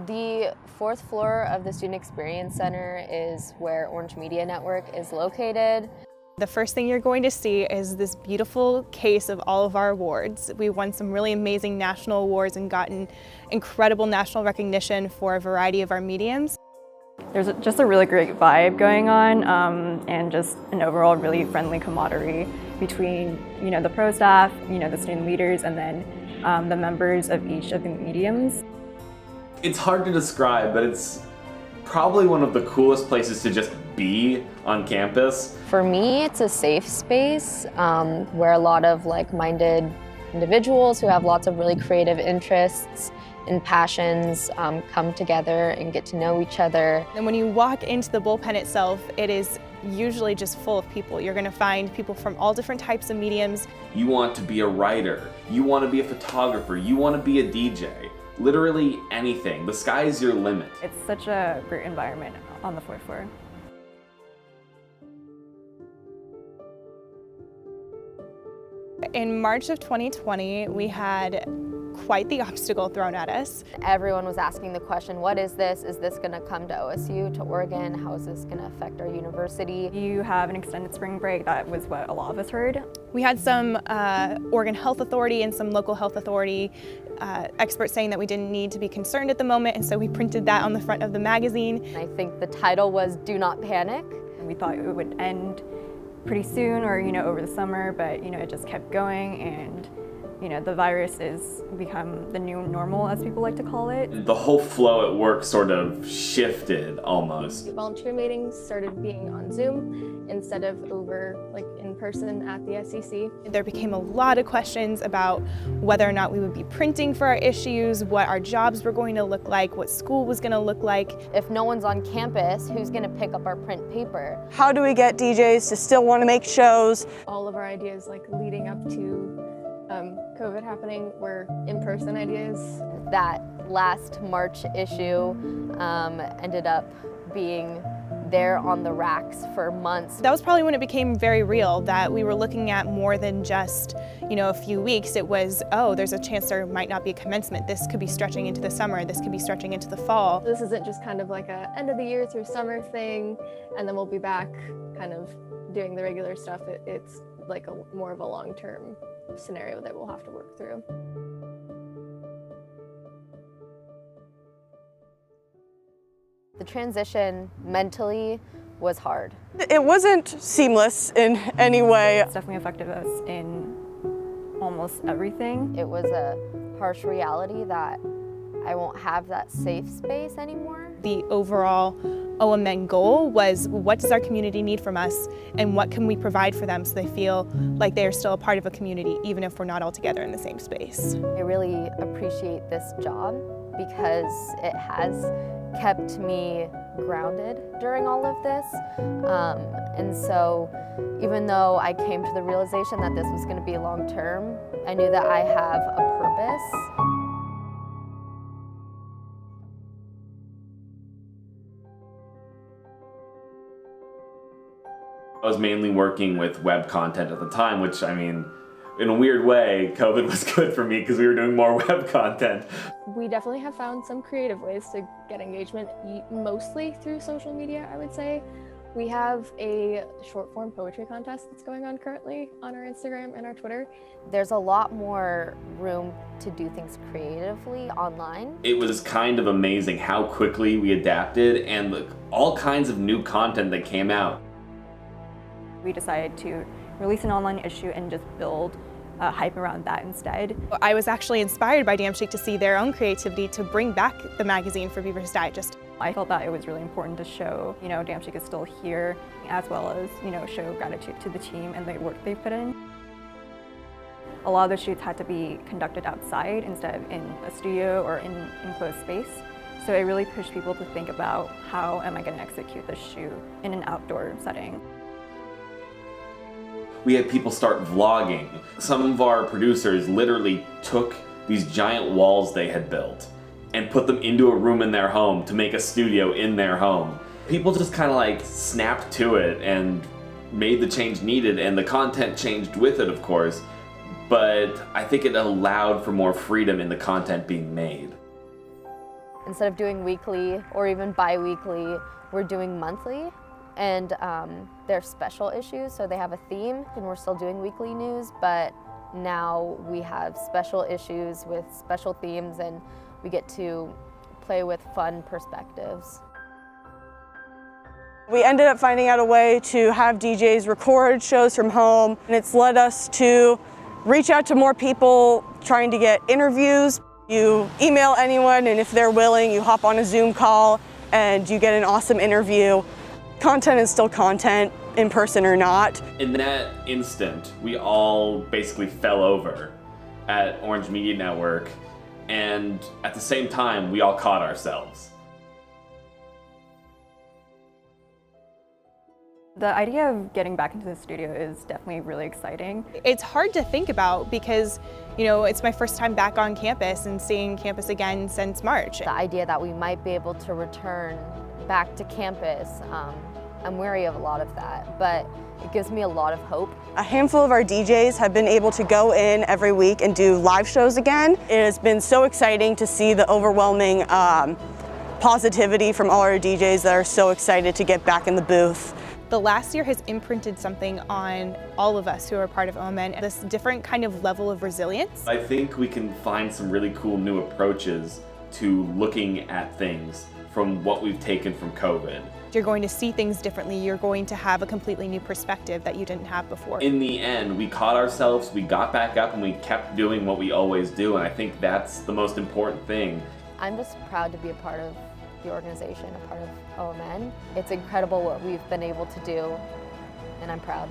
The fourth floor of the Student Experience Center is where Orange Media Network is located. The first thing you're going to see is this beautiful case of all of our awards. We won some really amazing national awards and gotten incredible national recognition for a variety of our mediums. There's just a really great vibe going on and just an overall really friendly camaraderie between the pro staff, the student leaders, and then the members of each of the mediums. It's hard to describe, but it's probably one of the coolest places to just be on campus. For me, it's a safe space where a lot of like-minded individuals who have lots of really creative interests and passions come together and get to know each other. And when you walk into the bullpen itself, it is usually just full of people. You're going to find people from all different types of mediums. You want to be a writer, you want to be a photographer, you want to be a DJ. Literally anything. The sky is your limit. It's such a great environment on the fourth floor. In March of 2020, we had quite the obstacle thrown at us. Everyone was asking the question, what is this? Is this going to come to OSU, to Oregon? How is this going to affect our university? You have an extended spring break. That was what a lot of us heard. We had some Oregon Health Authority and some local health authority experts saying that we didn't need to be concerned at the moment, and so we printed that on the front of the magazine. I think the title was Do Not Panic. We thought it would end pretty soon or over the summer, but it just kept going, and the virus has become the new normal, as people like to call it. The whole flow at work sort of shifted almost. Volunteer meetings started being on Zoom instead of over in person at the SEC. There became a lot of questions about whether or not we would be printing for our issues, what our jobs were going to look like, what school was going to look like. If no one's on campus, who's going to pick up our print paper? How do we get DJs to still want to make shows? All of our ideas leading up to COVID happening were in-person ideas. That last March issue ended up being there on the racks for months. That was probably when it became very real, that we were looking at more than just a few weeks. It was, oh, there's a chance there might not be a commencement. This could be stretching into the summer. This could be stretching into the fall. This isn't just kind of like a end of the year through summer thing, and then we'll be back kind of doing the regular stuff. It's like more of a long-term scenario that we'll have to work through. The transition mentally was hard. It wasn't seamless in any way. It's definitely affected us in almost everything. It was a harsh reality that I won't have that safe space anymore. The overall OMN goal was, what does our community need from us, and what can we provide for them so they feel like they are still a part of a community, even if we're not all together in the same space. I really appreciate this job because it has kept me grounded during all of this. And so even though I came to the realization that this was going to be long term, I knew that I have a purpose. I was mainly working with web content at the time, which, in a weird way, COVID was good for me because we were doing more web content. We definitely have found some creative ways to get engagement, mostly through social media, I would say. We have a short form poetry contest that's going on currently on our Instagram and our Twitter. There's a lot more room to do things creatively online. It was kind of amazing how quickly we adapted and all kinds of new content that came out. We decided to release an online issue and just build hype around that instead. I was actually inspired by Damn Chic to see their own creativity to bring back the magazine for Beaver's Digest. I felt that it was really important to show, Damn Chic is still here, as well as, show gratitude to the team and the work they've put in. A lot of the shoots had to be conducted outside instead of in a studio or in enclosed space. So it really pushed people to think about, how am I going to execute this shoot in an outdoor setting? We had people start vlogging. Some of our producers literally took these giant walls they had built and put them into a room in their home to make a studio in their home. People just kind of snapped to it and made the change needed, and the content changed with it, of course, but I think it allowed for more freedom in the content being made. Instead of doing weekly or even bi-weekly, we're doing monthly. And they're special issues, so they have a theme, and we're still doing weekly news, but now we have special issues with special themes, and we get to play with fun perspectives. We ended up finding out a way to have DJs record shows from home, and it's led us to reach out to more people trying to get interviews. You email anyone, and if they're willing, you hop on a Zoom call and you get an awesome interview. Content is still content, in person or not. In that instant, we all basically fell over at Orange Media Network, and at the same time, we all caught ourselves. The idea of getting back into the studio is definitely really exciting. It's hard to think about because, it's my first time back on campus and seeing campus again since March. The idea that we might be able to return back to campus, I'm wary of a lot of that, but it gives me a lot of hope. A handful of our DJs have been able to go in every week and do live shows again. It has been so exciting to see the overwhelming positivity from all our DJs that are so excited to get back in the booth. The last year has imprinted something on all of us who are part of OMN, this different kind of level of resilience. I think we can find some really cool new approaches to looking at things from what we've taken from COVID. You're going to see things differently. You're going to have a completely new perspective that you didn't have before. In the end, we caught ourselves, we got back up, and we kept doing what we always do, and I think that's the most important thing. I'm just proud to be a part of the organization, a part of OMN. It's incredible what we've been able to do, and I'm proud.